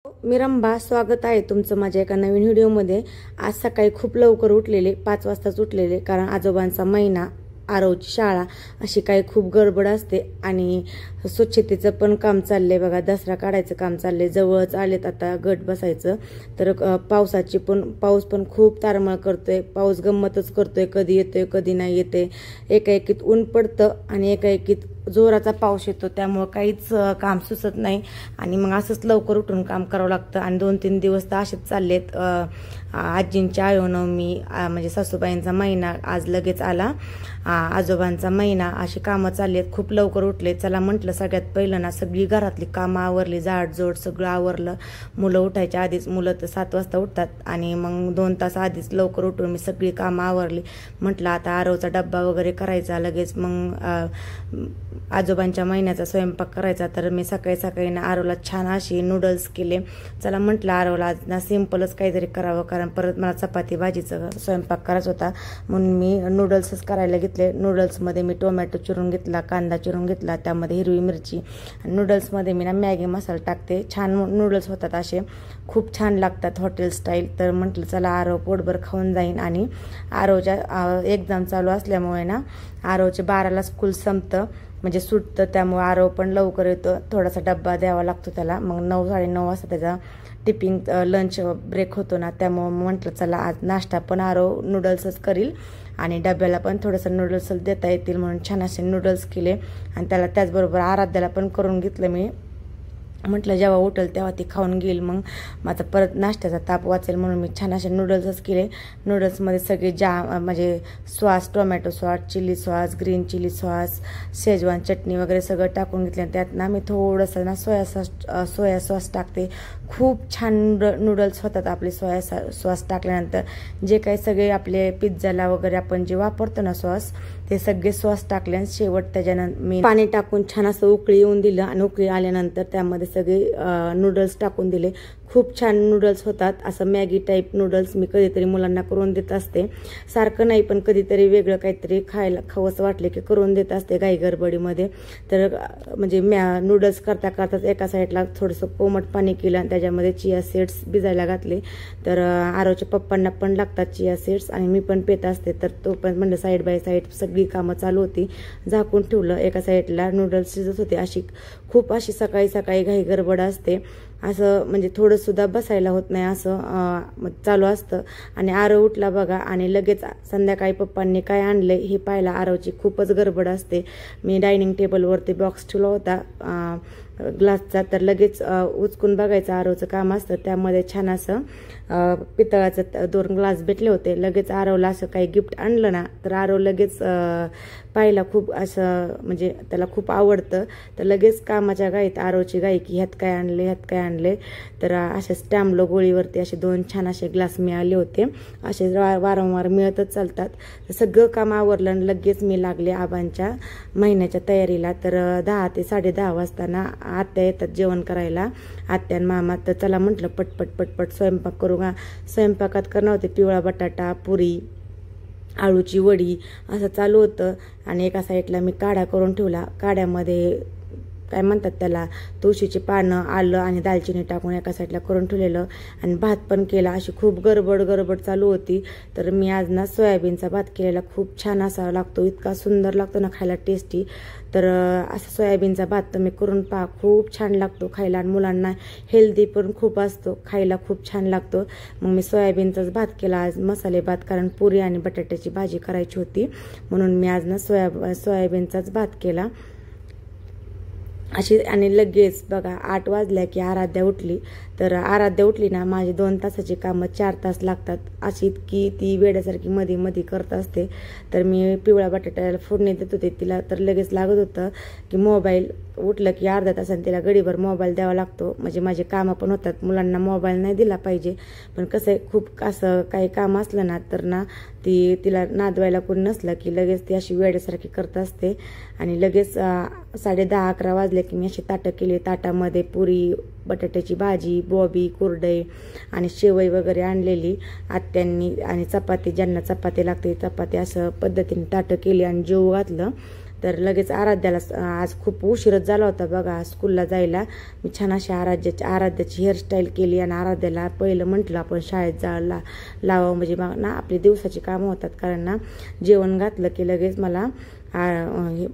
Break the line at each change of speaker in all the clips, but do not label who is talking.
मी रंभा, स्वागत आहे तुमचं माझ्या एका नवीन व्हिडिओमध्ये। आज सकाळी खूप लवकर उठलेले, 5 वाजताच उठलेले, कारण आजोबांचा महिना, आरवची शाळा, अशी काही खूप गडबड असते आणि स्वच्छतेचं पण काम चाललंय बघा। दसरा काढायचं काम चाललंय, जवळच आलेत आता गट बसायचं। तर पाऊस पण खूप तारमळ करतोय, पाऊस गंमतच करतोय, कधी येतोय कधी नाही येते। एकाएकीत ऊन पडतं आणि एकाएकीत जोराचा पाऊस येतो, त्यामुळे काहीच काम सुचत नाही आणि मग असंच लवकर उठून काम करावं लागतं। आणि 2-3 दिवस तर असेच चाललेत। आजींची आयोनवमी, म्हणजे सासूबाईंचा महिना आज लगेच आला, आजोबांचा महिना, अशी कामं चालली आहेत। खूप लवकर उठले। चला म्हटलं सगळ्यात पहिलं ना सगळी घरातली कामं आवरली, जाडजोड सगळं आवरलं। मुलं उठायच्या आधीच, मुलं तर 7 वाजता उठतात आणि मग 2 तास आधीच लवकर उठून मी सगळी कामं आवरली। म्हटलं आता आरवचा डब्बा वगैरे करायचा, लगेच मग आजोबांच्या महिन्याचा स्वयंपाक करायचा। तर मी सकाळी ना आरवला छान अशी नूडल्स केले। चला म्हटलं आरवला आज ना सिंपलच काहीतरी करावं, कारण परत मला चपाती भाजीचा स्वयंपाक करायचा होता, म्हणून मी नूडल्सच करायला घेतले। नूडल्समध्ये मी टोमॅटो चिरून घेतला, कांदा चिरून घेतला, त्यामध्ये हिरवी मिरची। नूडल्समध्ये मी ना मॅगी मसाला टाकते, छान नूडल्स होतात असे, खूप छान लागतात हॉटेल स्टाईल। तर म्हटलं चला आरव पोटभर खाऊन जाईन। आणि आरवच्या एक्झाम चालू असल्यामुळे ना आरवचे 12ला स्कूल संपतं, म्हणजे सुटतं, त्यामुळे आरव पण लवकर येतो, थोडासा डब्बा द्यावा लागतो त्याला। मग 9-9:30 वाजता त्याचा टिफिन लंच ब्रेक होतो ना, त्यामुळे म्हटलं चला आज नाश्ता पण आरव नूडल्सच करील आणि डब्याला पण थोडंसं नूडल्स देता येतील म्हणून छान असे नूडल्स केले। आणि त्याला त्याचबरोबर आराध्याला पण करून घेतलं मी, म्हटलं जेव्हा उठेल तेव्हा ती खाऊन घेईल, मग माझा परत नाश्त्याचा ताप वाचेल, म्हणून मी छान असे नूडल्सच केले। नूडल्समध्ये सगळे म्हणजे sauce, tomato sauce, chilli sauce, green chilli sauce, schezwan चटणी वगैरे सगळं टाकून घेतले। त्यात ना मी थोडंसं ना सोया सॉस टाकते, खूप छान नूडल्स होतात आपले सोया सॉस टाकल्यानंतर। जे काही सगळे आपले पिझ्झाला वगैरे आपण जे वापरतो ना सॉस, ते सगळे सॉस टाकले आणि शेवट त्याच्यानंतर मी पाणी टाकून छान असं उकळी येऊन दिलं आणि उकळी आल्यानंतर त्यामध्ये सगळे नूडल्स टाकून दिले। खूप छान नूडल्स होतात, असं मॅगी टाईप नूडल्स मी कधीतरी मुलांना करून देत असते, सारखं नाही पण कधीतरी वेगळं काहीतरी खावंसं वाटले की करून देत असते घाई गडबडीमध्ये। तर म्हणजे नूडल्स करता करताच एका साईडला थोडंसं कोमट पाणी केलं आणि त्याच्यामध्ये चिया सीड्स भिजायला घातले। तर आरवच्या पप्पांना पण लागतात चिया सीड्स आणि मी पण पेत असते, तर तो पण म्हणजे साईड बाय साईड सगळी कामं चालू होती। झाकून ठेवलं, एका साईडला नूडल्स शिजत होते। खूप अशी सकाळी घाई गडबड असते, असं म्हणजे थोडं सुद्धा बसायला होत नाही, असं चालू असतं। आणि आरव उठला बघा आणि लगेच संध्याकाळी पप्पांनी काय आणले हे पाहायला आरवची खूपच गडबड असते। मी डायनिंग टेबलवरती बॉक्स ठेवला होता ग्लासचा, तर लगेच उचकून बघायचं आरवचं काम असतं। त्यामध्ये छान असं पितळाचं 2 ग्लास भेटले होते। लगेच आरवला असं काही गिफ्ट आणलं ना तर आरव लगेच पाहायला खूप असं म्हणजे त्याला खूप आवडतं, तर लगेच कामाच्या घाईत आरवची घाई की ह्यात काय आणले। तर असे स्टॅम्प गोळीवरती असे 2 छान असे ग्लास मिळाले होते, असे वारंवार मिळतच चालतात। तर सगळं काम आवरलं आणि लगेच मी लागले आबांच्या महिन्याच्या तयारीला। तर 10 ते 10:30 वाजताना आत्या येतात जेवण करायला, आत्या आणि मामा। तर चला म्हटलं पटपट स्वयंपाक करू का। स्वयंपाकात करणार होते पिवळा बटाटा, पुरी, आळूची वडी, असं चालू होतं। आणि एका साईडला मी काढा करून ठेवला, काढ्यामध्ये काय म्हणतात त्याला, तुळशीची पानं, आलं आणि दालचिनी टाकून एका साईडला करून ठेवलेलं आणि भात पण केला। अशी खूप गडबड चालू होती। तर मी आज ना सोयाबीनचा भात केलेला, खूप छान असा लागतो, इतका सुंदर लागतो ना खायला, टेस्टी। तर असं सोयाबीनचा भात तुम्ही करून पहा, खूप छान लागतो खायला आणि मुलांना हेल्दी पण खूप असतो, खायला खूप छान लागतो। मग मी सोयाबीनचाच भात केला आज, मसाले भात, कारण पुरी आणि बटाट्याची भाजी करायची होती, म्हणून मी आज ना सोयाबीनचाच भात केला अशी। आणि लगेच बघा 8 वाजल्या की आराध्या उठली। तर आराध्या उठली ना माझी 2 तासाची कामं 4 तास लागतात, अशी इतकी ती वेड्यासारखी मध्ये करत असते। तर मी पिवळ्या बटाट्याला फोडणी देत होते तिला, तर लगेच लागत होतं की मोबाईल, उठलं की अर्ध्या तासाने तिला गडीभर मोबाईल द्यावा लागतो, म्हणजे माझे कामं पण होतात। मुलांना मोबाईल नाही दिला पाहिजे, पण कसं आहे खूप असं काही काम असलं ना तर ना तिला नादवायला कोणी नसलं की लगेच ती अशी वेड्यासारखी करत असते। आणि लगेच 10:30-11 वाजले की मी अशी ताटं केली, ताटामध्ये पुरी, बटाट्याची भाजी, बॉबी, कुरडई आणि शेवई वगैरे आणलेली आत्यांनी, आणि चपाती, ज्यांना चपाती लागते चपाती, असं पद्धतीने ताटं केली आणि जेवू घातलं। तर लगेच आराध्याला आज खूप उशीरच झाला होता बघा स्कूलला जायला. मी छान अशी आराध्याची हेअरस्टाईल केली आणि आराध्याला पहिलं म्हटलं आपण शाळेत जायला लावा, म्हणजे ना आपली दिवसाची कामं होतात. कारण ना जेवण घातलं की लगेच मला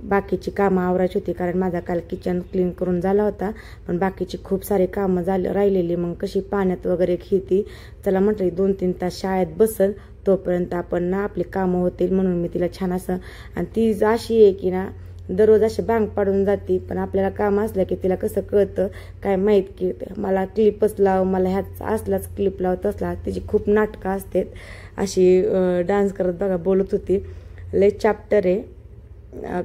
बाकीची कामं आवरायची होती, कारण माझा काल किचन क्लीन करून झाला होता, पण बाकीची खूप सारी कामं राहिलेली. मग कशी पाण्यात वगैरे खेळती, चला म्हटलं 2-3 तास शाळेत बसल तोपर्यंत आपण ना आपली कामं होतील, म्हणून मी तिला छान असं. आणि ती अशी आहे की ना दररोज अशी बांग पाडून जाते, पण आपल्याला काम असलं की तिला कसं कळतं काय माहीत की मला क्लिपच लाव, मला ह्याच असलाच क्लिप लाव तसला. तिची खूप नाटकं असतात. अशी डान्स करत बघा बोलत होती. लय चॅप्टर आहे,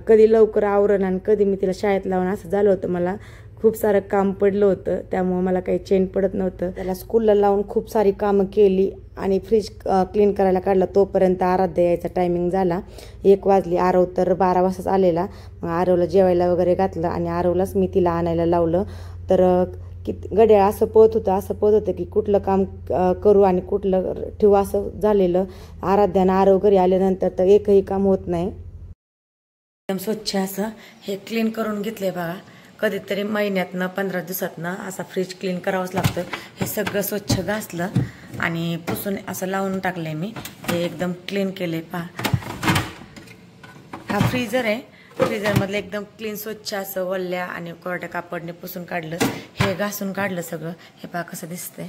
कधी लवकर आवरण आणि कधी मी तिला शाळेत लावून असं झालं होतं. मला खूप सारं काम पडलं होतं, त्यामुळं मला काही चेन पडत नव्हतं. त्याला स्कूलला लावून खूप सारी कामं केली आणि फ्रीज क्लीन करायला काढलं. तोपर्यंत आराध्या यायचा टायमिंग झाला, 1 वाजली. आरव तर 12 वाजताच आलेला. मग आरवला जेवायला वगैरे घातलं आणि आरवलाच मी तिला आणायला लावलं. तर घड्याळ असं पळत होतं की कुठलं काम करू आणि कुठलं ठेवू असं झालेलं. आराध्यानं आरव घरी आल्यानंतर तर एकही काम होत नाही. एकदम स्वच्छ असं हे क्लीन करून घेतलंय बघा. कधीतरी महिन्यातनं 15 दिवसातनं असा फ्रीज क्लीन करावंच लागतं. हे सगळं स्वच्छ घासलं आणि पुसून असं लावून टाकलंय मी. हे एकदम क्लीन केलंय पहा. हा फ्रीजर आहे, फ्रीजरमधलं एकदम क्लीन स्वच्छ असं वल्ल्या आणि कोरड्या कापडने पुसून काढलं. हे घासून काढलं सगळं. हे पहा कसं दिसतंय.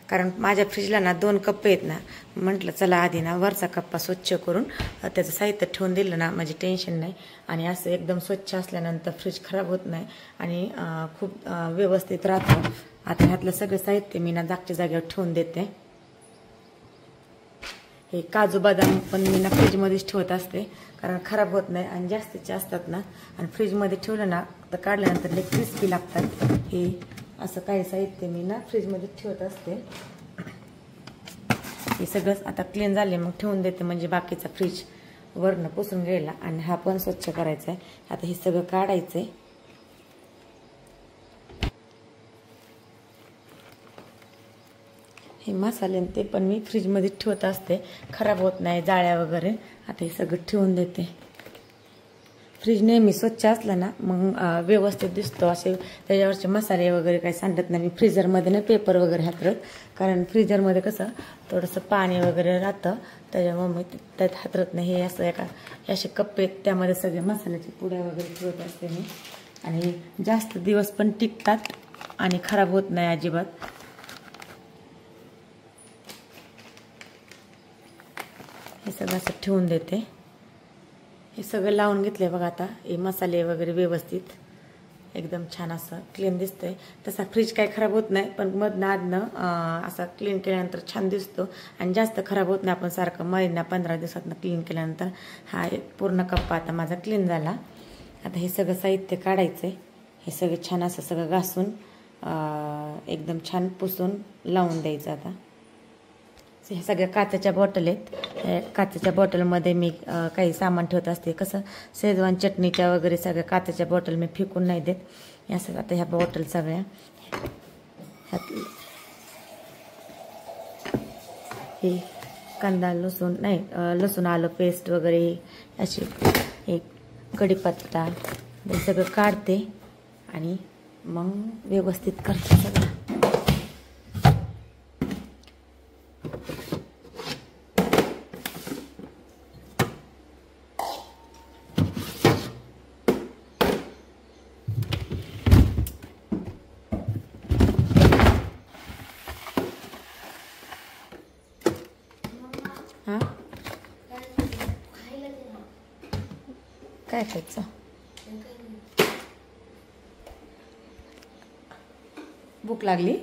कारण माझ्या फ्रीजला ना 2 कप्पे आहेत ना, म्हटलं चला आधी ना वरचा कप्पा स्वच्छ करून त्याचं साहित्य ठेवून दिलं ना म्हणजे टेन्शन नाही. आणि असं एकदम स्वच्छ असल्यानंतर फ्रीज खराब होत नाही आणि खूप व्यवस्थित राहतं. आता ह्यातलं सगळं साहित्य मी ना जागच्या जागेवर ठेवून देते. हे काजू बदाम पण मी ना फ्रीजमध्येच ठेवत असते, कारण खराब होत नाही आणि जास्तीचे असतात ना. आणि फ्रीजमध्ये ठेवलं ना तर काढल्यानंतर लई क्रिस्पी लागतात. हे असं काही साहित्य मी ना फ्रीजमध्ये ठेवत असते. हे सगळं आता क्लीन झाले मग ठेवून देते, म्हणजे बाकीचा फ्रीज वरनं पुसून घ्यायला. आणि हा पण स्वच्छ करायचा आहे. आता हे सगळं काढायचं आहे. हे मसाले ते पण मी फ्रीजमध्ये ठेवत असते, खराब होत नाही जाळ्या वगैरे. आता हे सगळं ठेवून देते. फ्रीज नेहमी स्वच्छ असलं ना मग व्यवस्थित दिसतो. असे त्याच्यावरचे मसाले वगैरे काही सांडत नाही. मी फ्रीजरमध्ये नाही पेपर वगैरे हातरत, कारण फ्रीजरमध्ये कसं थोडंसं पाणी वगैरे राहतं, त्याच्यामुळे मी त्यात हातरत नाही. हे असं हे असे कप्पे त्यामध्ये सगळे मसाल्याचे पुड्या वगैरे ठेवत असते मी. आणि जास्त दिवस पण टिकतात आणि खराब होत नाही अजिबात. हे सगळं असं ठेवून देते. हे सगळं लावून घेतले बघा. आता हे मसाले वगैरे व्यवस्थित एकदम छान असं क्लीन दिसतंय. तसा फ्रीज काही खराब होत नाही, पण मधनं आधनं असा क्लीन केल्यानंतर छान दिसतो आणि जास्त खराब होत नाही. आपण सारखं महिना 15 दिवसातनं क्लीन केल्यानंतर हा पूर्ण कप्पा आता माझा क्लीन झाला. आता हे सगळं साहित्य काढायचं आहे. हे सगळं छान असं सगळं घासून एकदम छान पुसून लावून द्यायचं. आता हे सगळ्या काचेच्या बॉटल आहेत. काचेच्या बॉटलमध्ये मी काही सामान ठेवत असते. कसं शेजवान चटणीच्या वगैरे सगळ्या काचेच्या बॉटल मी फेकून नाही देत. याचं आता ह्या बॉटल सगळ्या हे कांदा लसूण नाही लसूण आलं पेस्ट वगैरे अशी एक कढीपत्ता हे सगळं काढते आणि मग व्यवस्थित करते सगळं. काय खायचं? भूक लागली?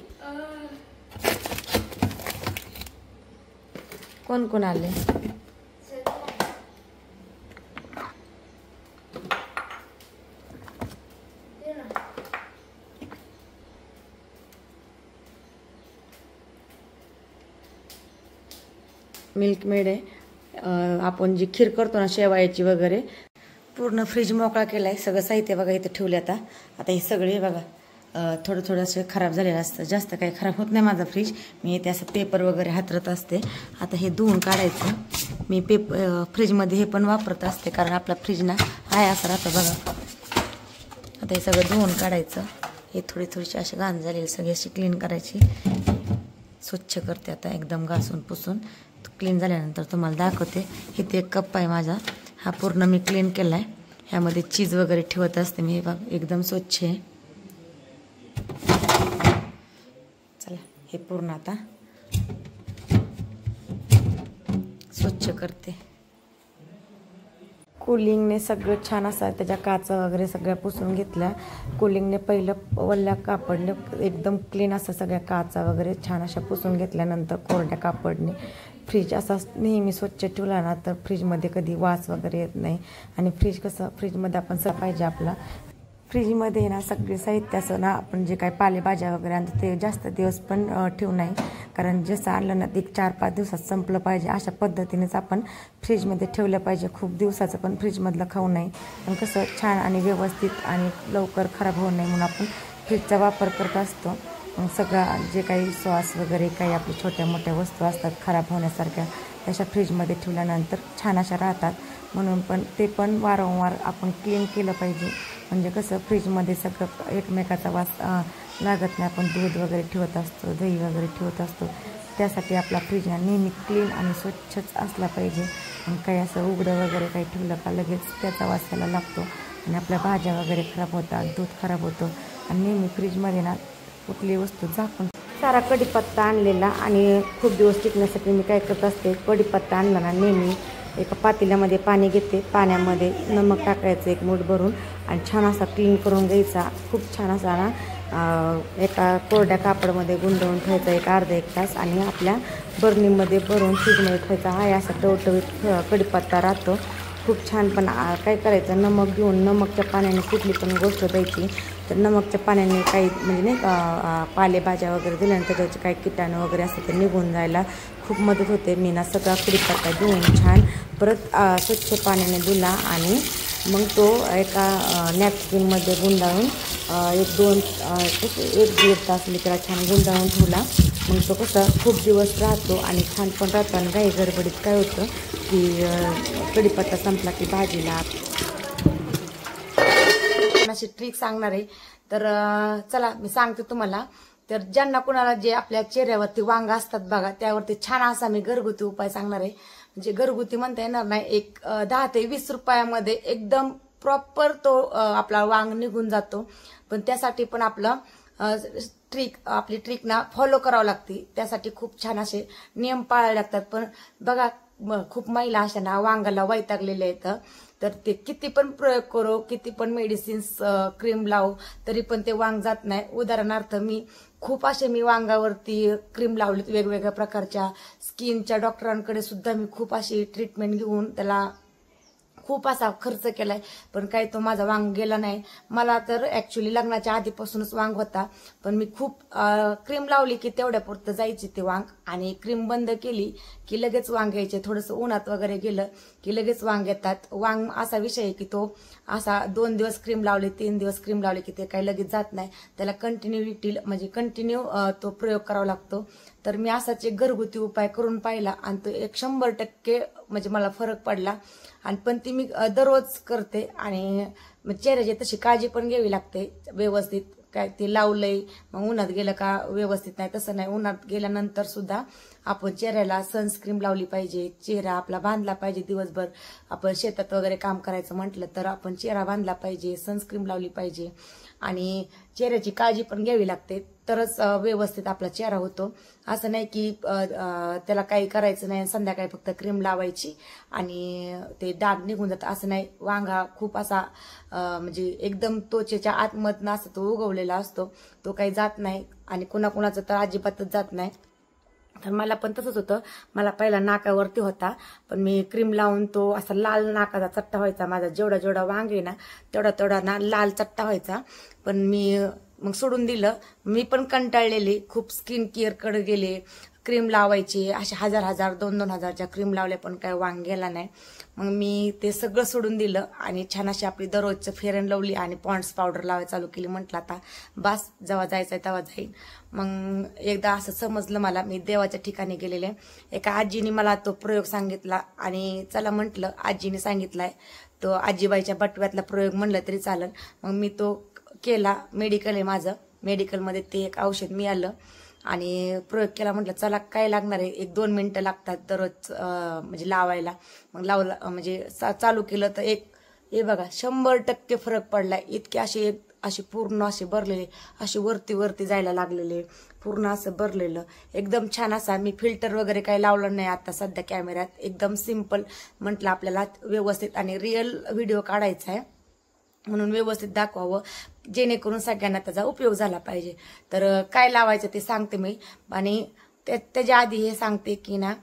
कोण कोण आले? मिल्क मेड आहे. आपण जी खीर करतो ना शेवायाची वगैरे, पूर्ण फ्रीज मोकळा केलाय. सगळं साहित्य बघा इथं ठेवले. आता हे सगळे बघा थोडं थोडं असं खराब झालेलं असतं. जास्त काही खराब होत नाही माझा फ्रीज. मी इथे असं पेपर वगैरे हातरत असते. आता हे धुवून काढायचं. मी फ्रीजमध्ये हे पण वापरत असते, कारण आपला फ्रीज ना हाय असं राहतं बघा. आता हे सगळं धुवून काढायचं. हे थोडीशी अशी घाण झालेली सगळी अशी क्लीन करायची. स्वच्छ करते आता एकदम घासून पुसून. क्लीन झाल्यानंतर तुम्हाला दाखवते. इथे एक कप आहे माझा, हा पूर्ण मी क्लीन केला आहे. ह्यामध्ये चीज वगैरे ठेवत असते मी. बघ एकदम स्वच्छ आहे. चला हे पूर्ण आता स्वच्छ करते. कूलिंगने सगळं छान असं त्याच्या काचा वगैरे सगळ्या पुसून घेतल्या. कूलिंगने पहिलं वल्ल्या कापडने एकदम क्लीन असं सगळ्या काचा वगैरे छान अशा पुसून घेतल्यानंतर कोरड्या कापडने फ्रीज असा नेहमी स्वच्छ ठेवला ना तर फ्रीजमध्ये कधी वास वगैरे येत नाही. आणि फ्रीज कसं, फ्रीजमध्ये आपण सगळं पाहिजे आपला. फ्रीजमध्ये ना सगळे साहित्य असं ना आपण जे काही पालेभाज्या वगैरे आणतो ते जास्त दिवस पण ठेवू नाही. कारण जसं आणलं ना ते 4-5 दिवसात संपलं पाहिजे अशा पद्धतीनेच आपण फ्रीजमध्ये ठेवलं पाहिजे. खूप दिवसाचं पण फ्रीजमधलं खाऊ नये. पण कसं छान आणि व्यवस्थित आणि लवकर खराब होऊ नये म्हणून आपण फ्रीजचा वापर करत असतो. सगळं जे काही सॉस वगैरे काही आपल्या छोट्या मोठ्या वस्तू असतात खराब होण्यासारख्या तशा फ्रीजमध्ये ठेवल्यानंतर छान अशा राहतात. म्हणून पण ते पण वारंवार आपण क्लीन केलं पाहिजे. म्हणजे कसं फ्रीजमध्ये सगळं एकमेकाचा वास लागत नाही. आपण दूध वगैरे ठेवत असतो, दही वगैरे ठेवत असतो, त्यासाठी आपला फ्रीज नेहमी क्लीन आणि स्वच्छच असला पाहिजे. आणि काही असं उघडं वगैरे काही ठेवलं का लगेच त्याचा वास यायला लागतो आणि आपल्या भाज्या वगैरे खराब होतात, दूध खराब होतं. आणि नेहमी फ्रीजमध्ये ना कुठली वस्तू झाकून. सारा कढीपत्ता आणलेला आणि खूप दिवस टिकण्यासाठी मी काय करत असते, कढीपत्ता आणला ना नेहमी एका पातेल्यामध्ये पाणी घेते. पाण्यामध्ये नमक टाकायचं 1 मूठ भरून आणि छान असा क्लीन करून घ्यायचा. खूप छान असा ना एका कोरड्या कापडमध्ये गुंडवून ठेवायचा एक अर्धा 1 तास आणि आपल्या बर्नीमध्ये भरून फ्रीजमध्ये ठेवायचा. हा असा टवटवीत कढीपत्ता राहतो खूप छान. पण काय करायचं, नमक घेऊन नमकच्या पाण्याने कुठली पण गोष्ट द्यायची तर नमकच्या पाण्याने काही म्हणजे नाही का पालेभाज्या वगैरे दिल्यानंतर त्याचे काही किटाणू वगैरे असतात ते निघून जायला खूप मदत होते. मी ना सगळा कढीपत्ता धुवून छान परत स्वच्छ पाण्याने धुला आणि मग तो एका नॅपकिनमध्ये गुंडाळून 1-2-1-1.5 तास मी त्याला छान गुंडाळून ठेवला. मग तो कसा खूप दिवस राहतो आणि छान पण राहतो. आणि काही गडबडीत काय होतं की कढीपत्ता संपला की भाजीला अशी ट्रिक सांगणार आहे. तर चला मी सांगते तुम्हाला. तर ज्यांना कुणाला जे आपल्या चेहऱ्यावरती वांग असतात बघा त्यावरती छान असा मी घरगुती उपाय सांगणार आहे. म्हणजे घरगुती म्हणता येणार नाही, एक 10 ते 20 रुपयामध्ये एकदम प्रॉपर तो आपला वांग निघून जातो. पण त्यासाठी पण आपलं आपली ट्रिक ना फॉलो करावं लागते. त्यासाठी खूप छान असे नियम पाळावे लागतात. पण बघा खूप महिला अशा ना वांगाला वैतागलेल्या आहेत. तर ते किती पण प्रयोग करो, किती पण मेडिसिन्स क्रीम लावू तरी पण ते वांग जात नाही. उदाहरणार्थ खूप असे मी वांगावरती क्रीम लावलीत वेगवेगळ्या प्रकारच्या. स्किनच्या डॉक्टरांकडे सुद्धा मी खूप अशी ट्रीटमेंट घेऊन त्याला खूप असा खर्च केलाय. पण काही तो माझा वांग गेला नाही. मला तर ऍक्च्युली लग्नाच्या आधीपासूनच वांग होता. पण मी खूप क्रीम लावली की तेवढ्या पुरतं जायची ते वांग आणि क्रीम बंद केली की लगेच वांग यायचे. थोडंसं उन्हात वगैरे गेलं की लगेच वांग येतात. वांग असा विषय आहे की तो असा 2 दिवस क्रीम लावली 3 दिवस क्रीम लावली की ते काही लगेच जात नाही. त्याला कंटिन्युटी म्हणजे कंटिन्यू तो प्रयोग करावा लागतो. तर मी असाच एक घरगुती उपाय करून पाहिला आणि तो 100% म्हणजे मला फरक पडला. आणि पण ती मी दररोज करते. आणि चेहऱ्याची तशी काळजी पण घ्यावी लागते व्यवस्थित. काय ते लावलंय मग उन्हात गेलं का व्यवस्थित नाही, तसं नाही. उन्हात गेल्यानंतर सुद्धा आपण चेहऱ्याला सनस्क्रीम लावली पाहिजे. चेहरा आपला बांधला पाहिजे दिवसभर. आपण शेतात वगैरे काम करायचं म्हटलं तर आपण चेहरा बांधला पाहिजे, सनस्क्रीम लावली पाहिजे. आणि चेहऱ्याची काळजी पण घ्यावी लागते तरच व्यवस्थित आपला चेहरा होतो. असं नाही की त्याला काही करायचं नाही, संध्याकाळी फक्त क्रीम लावायची आणि ते डाग निघून जातं असं नाही. वांगा खूप असा म्हणजे एकदम त्वचेच्या आतमधनं असं तो उगवलेला असतो, तो काही जात नाही. आणि कुणाकुणाचं तर अजिबातच जात नाही. तर मला पण तसंच होतं. मला पहिला नाकावरती होता पण मी क्रीम लावून तो असा लाल नाकाचा चट्टा व्हायचा माझा. जेवढा वांग आहे ना तेवढा ना लाल चट्टा व्हायचा. पण मी मग सोडून दिलं. मी पण कंटाळलेली, खूप स्किन केअरकडे गेले, क्रीम लावायची, अशा 1000 2-2 हजारच्या क्रीम लावल्या पण काय वांग गेला नाही. मग मी ते सगळं सोडून दिलं आणि छान अशी आपली दररोजचं फेअर अँड लवली आणि पॉन्ड्स पावडर लावायला चालू केली. म्हटलं आता बस, जेव्हा जायचंय तेव्हा जाईन. मग एकदा असं समजलं मला, मी देवाच्या ठिकाणी गेलेले, एका आजीने मला तो प्रयोग सांगितला आणि चला म्हटलं आजीने सांगितलाय तो आजीबाईच्या बटव्यातला प्रयोग म्हणलं तरी चालेल. मग मी तो केला. मेडिकल आहे माझं, मेडिकलमध्ये ते एक औषध मिळालं आणि प्रयोग केला. म्हटलं चला काय लागणार आहे, 1-2 मिनिटं लागतात दररोज म्हणजे लावायला. मग लावलं म्हणजे चालू केलं तर हे बघा 100% फरक पडलाय. इतके असे पूर्ण असे भरलेले, असे वरती जायला लागलेले, पूर्ण असं भरलेलं, एकदम छान असा. मी फिल्टर वगैरे काही लावलं नाही आता सध्या कॅमेऱ्यात, एकदम सिम्पल. म्हटलं आपल्याला व्यवस्थित आणि रिअल व्हिडिओ काढायचा आहे म्हणून व्यवस्थित दाखवावं, जेणेकरून सगळ्यांना त्याचा उपयोग झाला पाहिजे. तर काय लावायचं ते सांगते मी. आणि त्याच्या आधी हे सांगते की ना,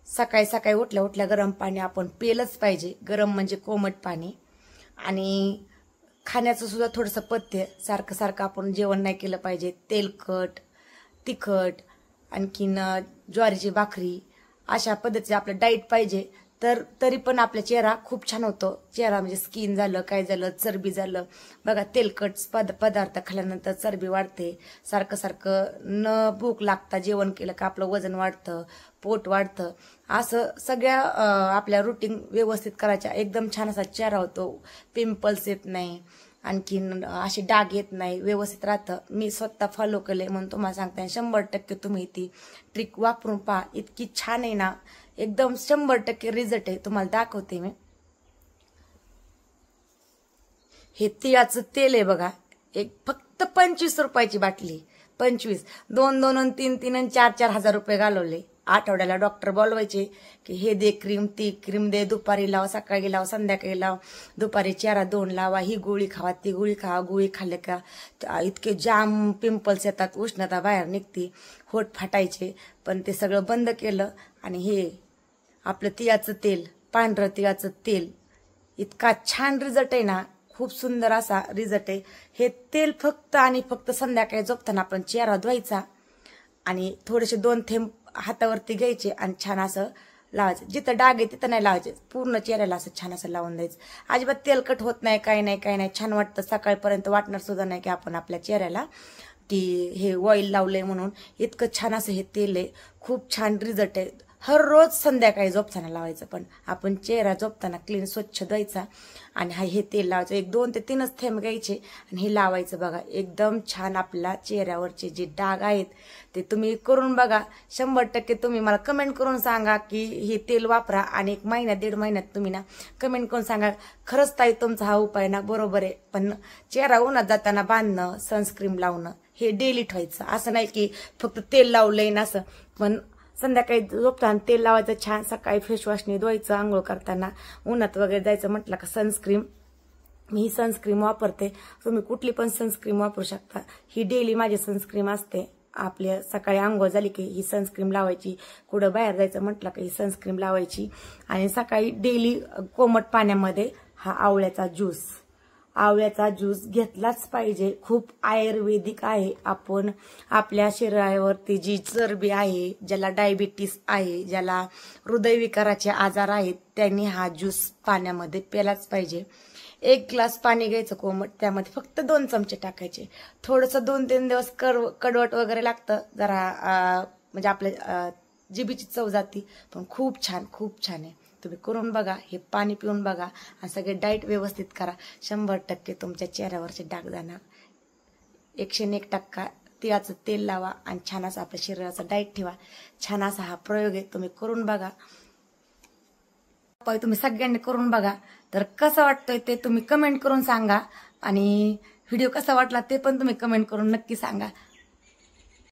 सकाळी उठल्या गरम पाणी आपण पेलच पाहिजे. गरम म्हणजे कोमट पाणी. आणि खाण्याचं सुद्धा थोडंसं पथ्य, सारखं आपण जेवण नाही केलं पाहिजे. तेलकट, तिखट, आणखीन ज्वारीची भाकरी, अशा पद्धतीचं आपलं डाईट पाहिजे. तरी पण आपला चेहरा खूप छान होतो. चेहरा म्हणजे स्किन झालं, काय झालं, चरबी झालं, बघा तेलकट पदार्थ खाल्ल्यानंतर चरबी वाढते. सारखं न भूक लागता जेवण केलं का आपलं वजन वाढतं, पोट वाढतं. असं सगळ्या आपल्या रुटीन व्यवस्थित करायच्या, एकदम छान असा चेहरा होतो. पिंपल्स येत नाही, आणखीन असे डाग येत नाही, व्यवस्थित राहतं. मी स्वतः फॉलो केले म्हणून तुम्हाला सांगते. 100% तुम्ही ती ट्रिक वापरून पहा, इतकी छान आहे ना, एकदम 100% रिझल्ट आहे. तुम्हाला दाखवते मी. हे तिळाचं तेल आहे बघा, फक्त 25 रुपयाची बाटली. 25, 2 आणि 3 आणि 4 हजार रुपये घालवले. आठवड्याला डॉक्टर बोलवायचे की हे दे क्रीम, ती क्रीम दे, दुपारी लाव, सकाळी लाव, संध्याकाळी लाव, दुपारी चेहरा 2 लावा, ही गोळी खावा, ती गोळी खावा. गोळी खाल्ले का इतके जाम पिंपल्स येतात, उष्णता बाहेर निघते, होठ फाटायचे. पण ते सगळं बंद केलं. आणि हे आपलं तिळाचं तेल, पांढरं तिळाचं तेल, इतका छान रिझल्ट आहे ना, खूप सुंदर असा रिझल्ट आहे. हे तेल फक्त संध्याकाळी झोपताना आपण चेहरा धुवायचा आणि थोडेसे 2 थेंब हातावरती घ्यायचे आणि छान असं लावायचं. जिथं डाग आहे तिथं नाही लावायचे, पूर्ण चेहऱ्याला असं छान असं लावून द्यायचं. अजिबात तेलकट होत नाही, काही नाही, छान वाटतं. सकाळपर्यंत वाटणार सुद्धा नाही की आपण आपल्या चेहऱ्याला की हे ऑइल लावलंय म्हणून. इतकं छान असं हे तेल आहे, खूप छान रिझल्ट आहे. हर रोज संध्याकाळी झोपताना लावायचं. पण आपण चेहरा झोपताना क्लीन स्वच्छ धुवायचा आणि हे तेल लावायचं. 1-2 ते 3च थेंब घ्यायचे आणि हे लावायचं. बघा एकदम छान आपल्या चेहऱ्यावरचे जे डाग आहेत ते तुम्ही करून बघा. 100% तुम्ही मला कमेंट करून सांगा की हे तेल वापरा आणि 1 महिना 1.5 महिन्यात तुम्ही ना कमेंट करून सांगा खरंच ताई तुमचा हा उपाय ना बरोबर आहे. पण चेहरा उन्हात जाताना बांधणं, सनस्क्रीम लावणं हे डेली ठेवायचं. असं नाही की फक्त तेल लावलंय ना असं. पण संध्याकाळी झोपताना तेल लावायचं छान, सकाळी फेसवॉशने धुवायचं, आंघोळ करताना, उन्हात वगैरे जायचं म्हटलं का सनस्क्रीम. मी ही सनस्क्रीम वापरते, तुम्ही कुठली पण सनस्क्रीम वापरू शकता. ही डेली माझी सनस्क्रीम असते. आपल्या सकाळी आंघोळ झाली की ही सनस्क्रीम लावायची, कुठं बाहेर जायचं म्हटलं की ही सनस्क्रीम लावायची. आणि सकाळी डेली कोमट पाण्यामध्ये हा आवळ्याचा ज्यूस घेतलाच पाहिजे. खूप आयुर्वेदिक आहे. आपण आपल्या शरीरावरती जी चरबी आहे, ज्याला डायबिटीस आहे, ज्याला हृदयविकाराचे आजार आहेत, त्यांनी हा ज्यूस पाण्यामध्ये प्यायलाच पाहिजे. 1 ग्लास पाणी घ्यायचं कोमट, त्यामध्ये फक्त 2 चमचे टाकायचे. थोडंसं 2-3 दिवस कडवट वगैरे लागतं जरा, म्हणजे आपल्या जिभेची चव जाती. पण खूप छान आहे. तुम्ही करून बघा, हे पाणी पिऊन बघा आणि सगळे डाईट व्यवस्थित करा. 100% तुमच्या चेहऱ्यावरचे डाग जाणार. 101% तिळाचं तेल लावा आणि छान असा आपल्या शरीराचा डाईट ठेवा. छान असा हा प्रयोग आहे, तुम्ही करून बघा. तुम्ही सगळ्यांनी करून बघा. तर कसं वाटतंय ते तुम्ही कमेंट करून सांगा आणि व्हिडिओ कसा वाटला ते पण तुम्ही कमेंट करून नक्की सांगा.